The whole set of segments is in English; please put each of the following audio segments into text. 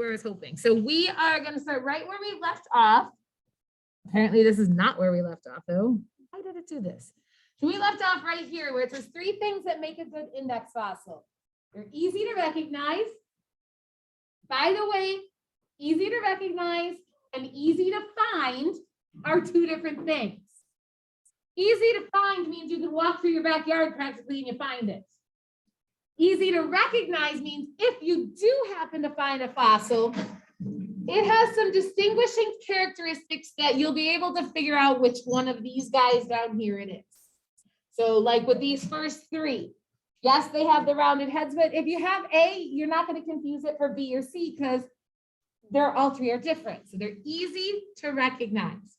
where I was hoping. So we are going to start right where we left off. Apparently this is not where we left off though. Why did it do this? So we left off right here where it says 3 things that make a good index fossil. They're easy to recognize. By the way, easy to recognize and easy to find are 2 different things. Easy to find means you can walk through your backyard practically and you find it. Easy to recognize means if you do happen to find a fossil, it has some distinguishing characteristics that you'll be able to figure out which one of these guys down here it is. So like with these first 3, yes, they have the rounded heads, but if you have A, you're not going to confuse it for B or C because they're all 3 are different. So they're easy to recognize.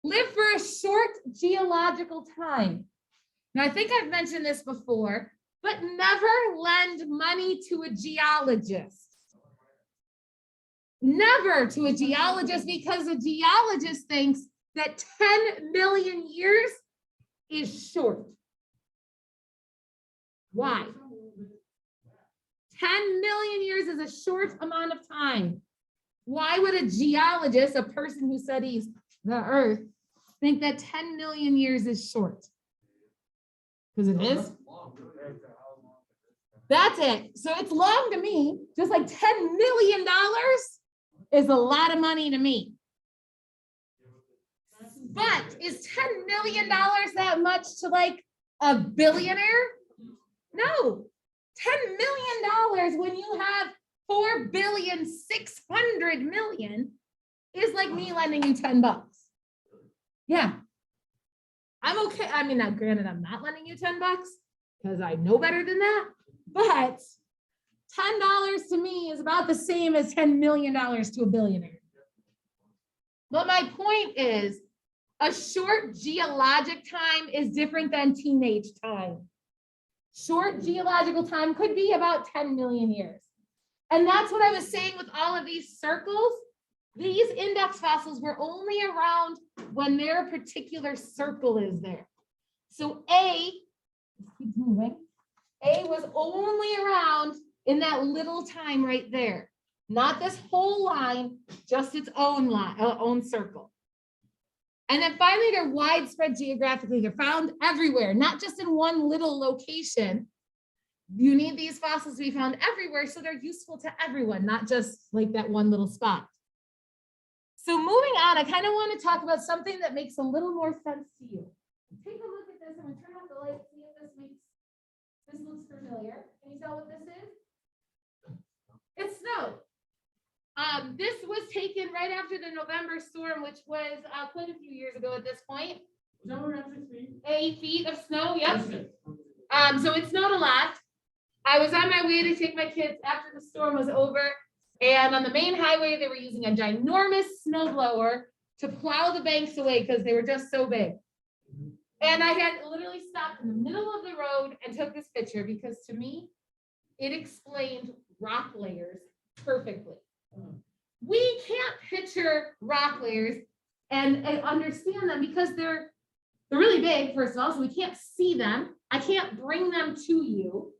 Live for a short geological time. Now, I think I've mentioned this before, but never lend money to a geologist. Never to a geologist, because a geologist thinks that 10 million years is short. Why? 10 million years is a short amount of time. Why would a geologist, a person who studies the earth, think that 10 million years is short? Because it is. That's it. So it's long to me, just like $10 million is a lot of money to me. But is $10 million that much to like a billionaire? No. $10 million when you have 4,600,000,000 is like me lending you $10. Yeah. I'm okay. I mean, now granted, I'm not lending you $10 because I know better than that, but $10 to me is about the same as $10 million to a billionaire. But my point is, a short geologic time is different than teenage time. Short geological time could be about 10 million years. And that's what I was saying with all of these circles. These index fossils were only around when their particular circle is there. So A, keep moving. A was only around in that little time right there. Not this whole line, just its own line, own circle. And then finally, they're widespread geographically. They're found everywhere, not just in one little location. You need these fossils to be found everywhere, so they're useful to everyone, not just like that one little spot. So moving on, I kind of want to talk about something that makes a little more sense to you. Take a look at this. I'm going to turn off the light, see if this looks familiar. Can you tell what this is? It's snow. This was taken right after the November storm, which was quite a few years ago at this point. 8 feet of snow, yep. So it snowed a lot. I was on my way to take my kids after the storm was over, and on the main highway, they were using a ginormous snowblower to plow the banks away because they were just so big. And I had literally stopped in the middle of the road and took this picture because to me, it explained rock layers perfectly. We can't picture rock layers and understand them because they're really big, first of all, so we can't see them. I can't bring them to you.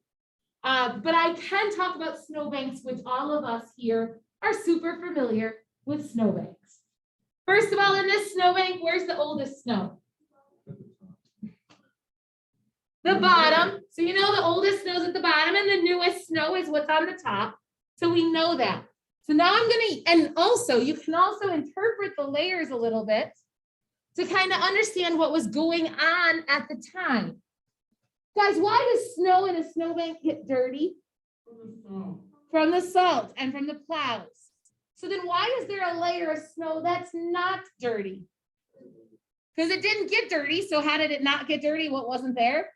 But I can talk about snowbanks, which all of us here are super familiar with snowbanks. First of all, in this snowbank, where's the oldest snow? The bottom. So you know the oldest snow's at the bottom and the newest snow is what's on the top. So we know that. So now I'm going to, and also you can also interpret the layers a little bit to kind of understand what was going on at the time. Guys, why does snow in a snowbank get dirty? From the salt and from the plows. So then why is there a layer of snow that's not dirty? Because it didn't get dirty. So how did it not get dirty? What wasn't there?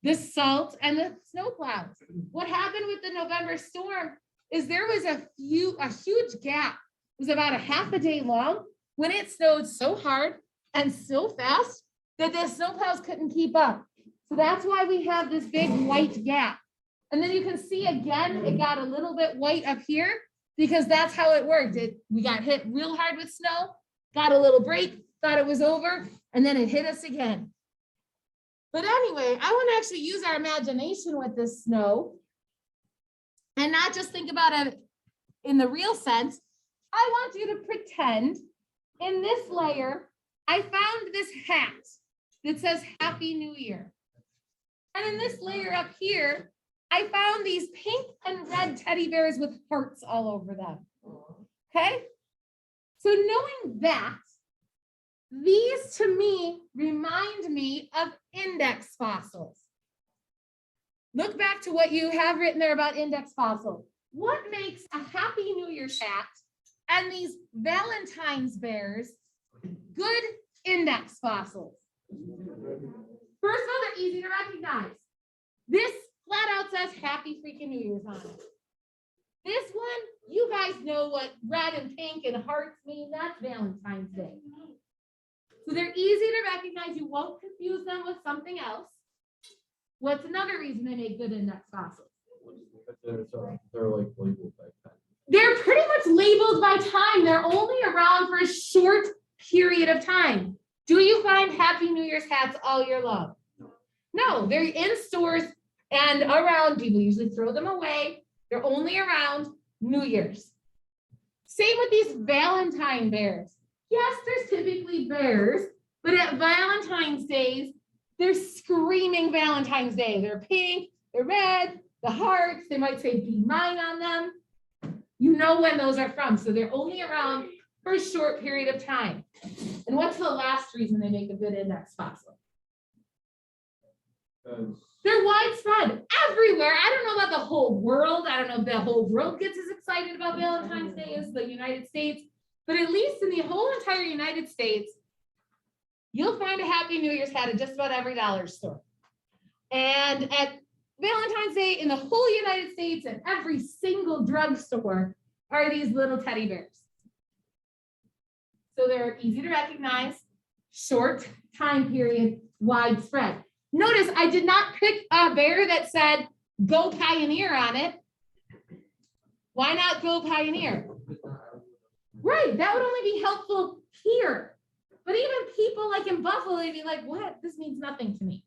The salt and the snow plows. What happened with the November storm is there was a huge gap. It was about a half a day long when it snowed so hard and so fast that the snow plows couldn't keep up. So that's why we have this big white gap. And then you can see again, it got a little bit white up here because that's how it worked. We got hit real hard with snow, got a little break, thought it was over, and then it hit us again. But anyway, I want to actually use our imagination with this snow and not just think about it in the real sense, I want you to pretend in this layer, I found this hat that says Happy New Year. And in this layer up here, I found these pink and red teddy bears with hearts all over them. Okay? So knowing that, these to me remind me of index fossils. Look back to what you have written there about index fossils. What makes a Happy New Year's hat and these Valentine's bears good index fossils? First of all, they're easy to recognize. This flat out says Happy freaking New Year's on it. This one, you guys know what red and pink and hearts mean. That's Valentine's Day. So they're easy to recognize. You won't confuse them with something else. What's another reason they make good index fossils? They're like labeled by time. They're pretty much labeled by time. They're only around for a short period of time. Do you find Happy New Year's hats all year long? No, they're in stores and around. People usually throw them away. They're only around New Year's. Same with these Valentine bears. Yes, there's typically bears, but at Valentine's Days, they're screaming Valentine's Day. They're pink, they're red, the hearts, they might say be mine on them. You know when those are from, so they're only around for a short period of time. And what's the last reason they make a good index fossil? They're widespread everywhere. I don't know about the whole world. I don't know if the whole world gets as excited about Valentine's Day as the United States, but at least in the whole entire United States, you'll find a Happy New Year's hat at just about every dollar store. And at Valentine's Day in the whole United States and every single drugstore are these little teddy bears. So they're easy to recognize, short time period, widespread. Notice I did not pick a bear that said Go Pioneer on it. Why not Go Pioneer? Right, that would only be helpful here. But even people like in Buffalo, they'd be like, what? This means nothing to me.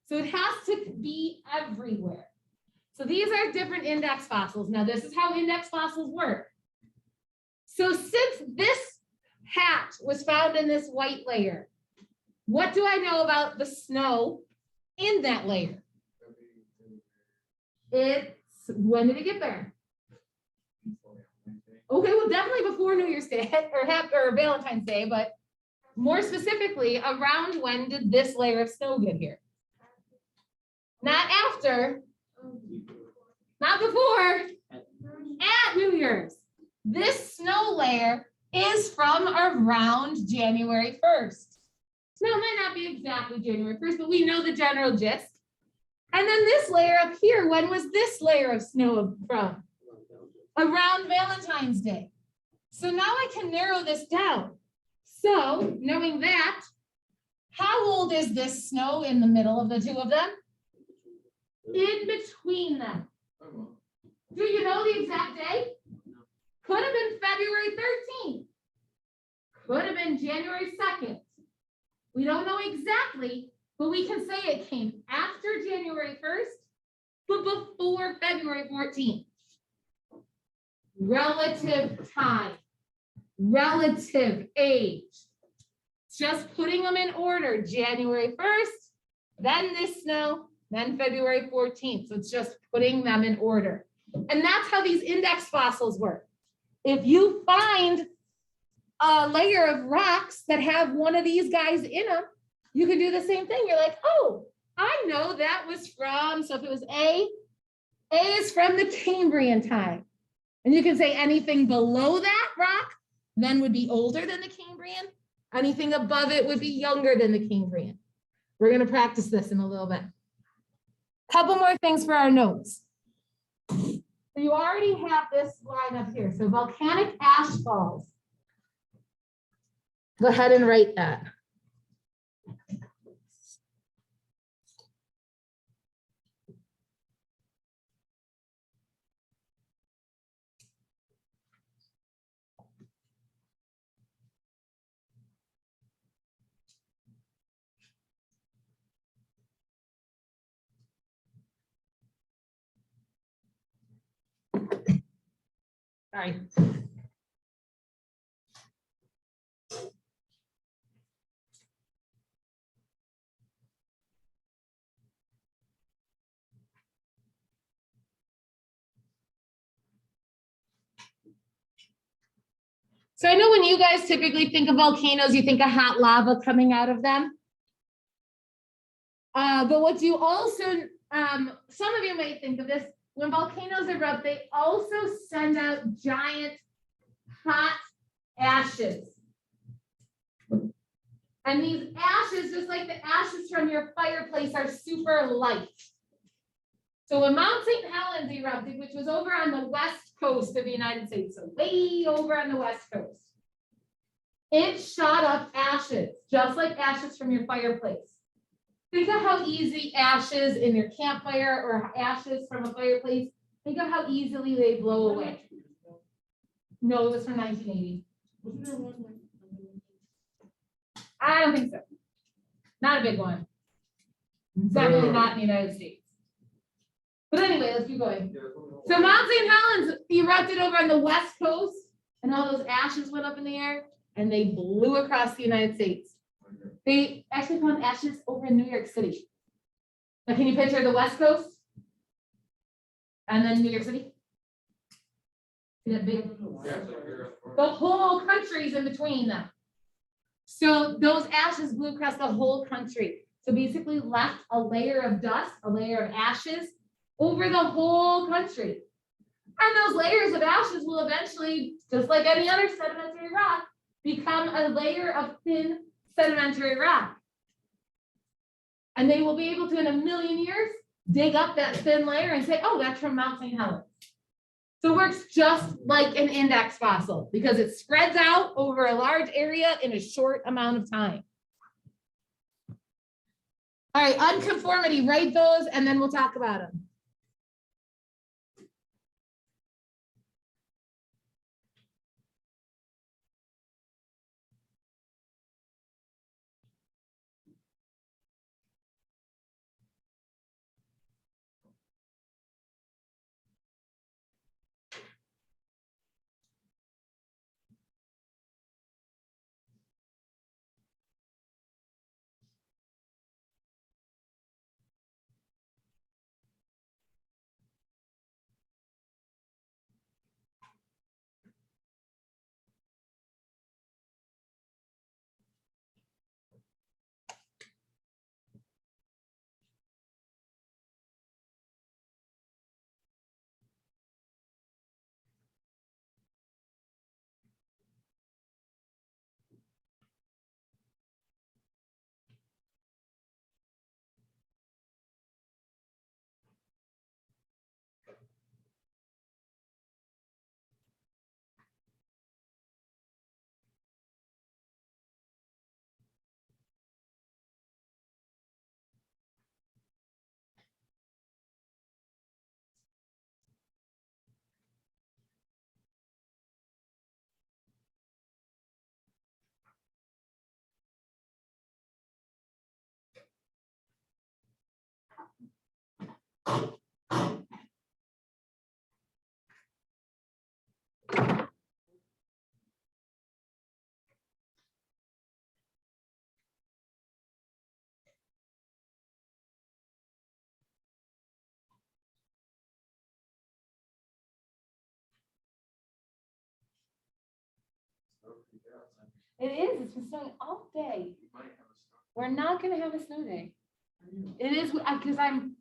So it has to be everywhere. So these are different index fossils. Now this is how index fossils work. So since this hat was found in this white layer, what do I know about the snow in that layer? When did it get there? Okay, well, definitely before New Year's Day or Valentine's Day, but more specifically, around when did this layer of snow get here? Not after, not before, at New Year's. This snow layer is from around January 1st. Now, it might not be exactly January 1st, but we know the general gist. And then this layer up here, when was this layer of snow from? Around Valentine's Day. So now I can narrow this down. So knowing that, how old is this snow in the middle of the two of them? In between them. Do you know the exact day? Could have been February 13th. Could have been January 2nd. We don't know exactly, but we can say it came after January 1st, but before February 14th. Relative time, relative age. Just putting them in order, January 1st, then this snow, then February 14th. So it's just putting them in order. And that's how these index fossils work. If you find a layer of rocks that have one of these guys in them, you can do the same thing. You're like, oh, I know that was from, so if it was A is from the Cambrian time. And you can say anything below that rock then would be older than the Cambrian. Anything above it would be younger than the Cambrian. We're going to practice this in a little bit. Couple more things for our notes. So you already have this line up here. So volcanic ash falls. Go ahead and write that. Sorry. So I know when you guys typically think of volcanoes, you think of hot lava coming out of them. But what you also, some of you may think of this, when volcanoes erupt, they also send out giant hot ashes. And these ashes, just like the ashes from your fireplace, are super light. So when Mount St. Helens erupted, which was over on the west coast of the United States, so way over on the west coast, it shot up ashes, just like ashes from your fireplace. Think of how easy ashes in your campfire or ashes from a fireplace, think of how easily they blow away. No, it was from 1980. I don't think so. Not a big one. Definitely not in the United States. But anyway, let's keep going. So Mount St. Helens erupted over on the west coast, and all those ashes went up in the air, and they blew across the United States. They actually found ashes over in New York City. Now, can you picture the west coast? And then New York City? See that big? The whole country's in between them. So those ashes blew across the whole country. So basically left a layer of dust, a layer of ashes over the whole country. And those layers of ashes will eventually, just like any other sedimentary rock, become a layer of thin sedimentary rock. And they will be able to, in a million years, dig up that thin layer and say, oh, that's from Mount St. Helens. So it works just like an index fossil because it spreads out over a large area in a short amount of time. All right, unconformity, write those and then we'll talk about them. It is, it's been snowing all day. We're not gonna have a snow day. It is, because I'm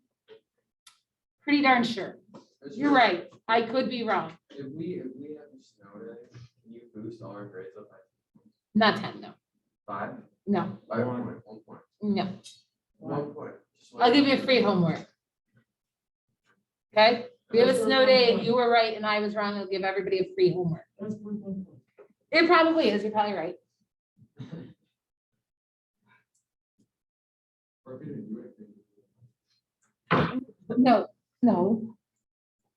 pretty darn sure. You're right, I could be wrong. If we have a snow day, can you boost all our grades up by Not 10, no, 5? no, By 1 point, 1 point. no. 1 point. Just I'll give you free homework. Okay, if we have a snow day and you were right and I was wrong, I'll give everybody a free homework. It probably is, you're probably right. No, no.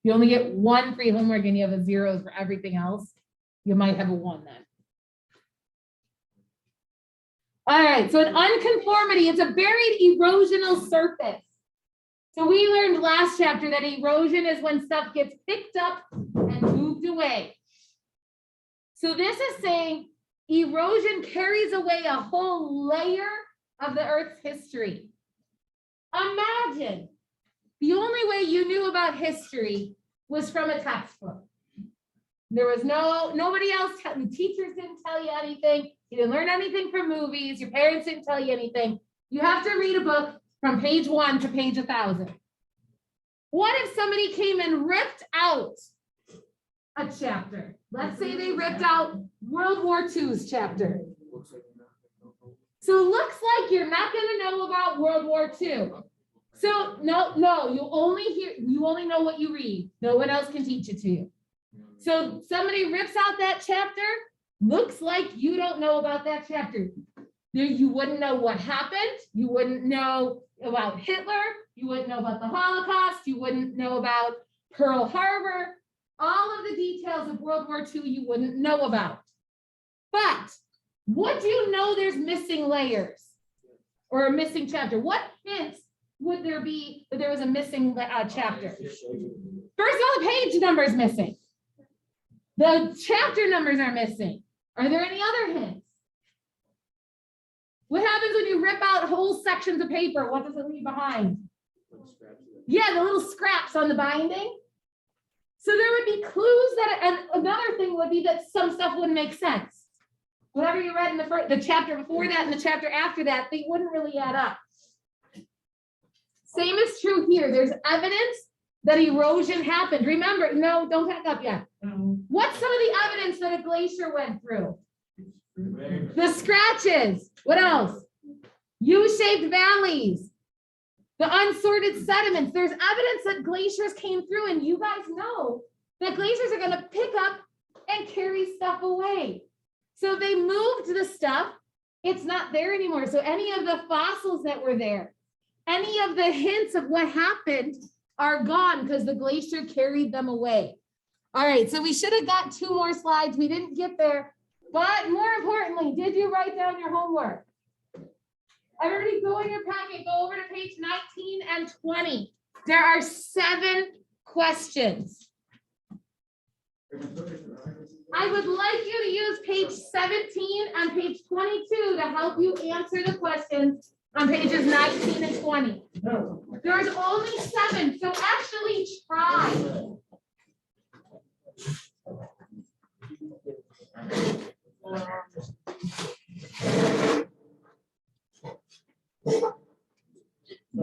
You only get one free homework and you have a 0 for everything else. You might have a 1 then. All right, so an unconformity, it's a buried erosional surface. So we learned last chapter that erosion is when stuff gets picked up and moved away. So this is saying erosion carries away a whole layer of the Earth's history. Imagine the only way you knew about history was from a textbook. There was nobody else, the teachers didn't tell you anything. You didn't learn anything from movies. Your parents didn't tell you anything. You have to read a book from page 1 to page 1,000. What if somebody came and ripped out a chapter? Let's say they ripped out World War II's chapter. So it looks like you're not going to know about World War II. So no, you only know what you read. No one else can teach it to you. So somebody rips out that chapter, looks like you don't know about that chapter. You wouldn't know what happened. You wouldn't know about Hitler. You wouldn't know about the Holocaust. You wouldn't know about Pearl Harbor. All of the details of World War II you wouldn't know about. But would you know there's missing layers or a missing chapter? What hints would there be that there was a missing chapter? First of all, the page number is missing. The chapter numbers are missing. Are there any other hints? What happens when you rip out whole sections of paper? What does it leave behind? Yeah, the little scraps on the binding. So there would be clues that, and another thing would be that some stuff wouldn't make sense. Whatever you read in the chapter before that and the chapter after that, they wouldn't really add up. Same is true here. There's evidence that erosion happened. Remember, no, don't back up yet. What's some of the evidence that a glacier went through? The scratches. What else? U-shaped valleys. The unsorted sediments. There's evidence that glaciers came through, and you guys know that glaciers are going to pick up and carry stuff away. So they moved the stuff. It's not there anymore. So any of the fossils that were there, any of the hints of what happened are gone because the glacier carried them away. All right, so we should have got 2 more slides. We didn't get there. But more importantly, did you write down your homework? Everybody go in your packet, go over to page 19 and 20. There are 7 questions. I would like you to use page 17 and page 22 to help you answer the questions on pages 19 and 20. There's only 7, so actually try.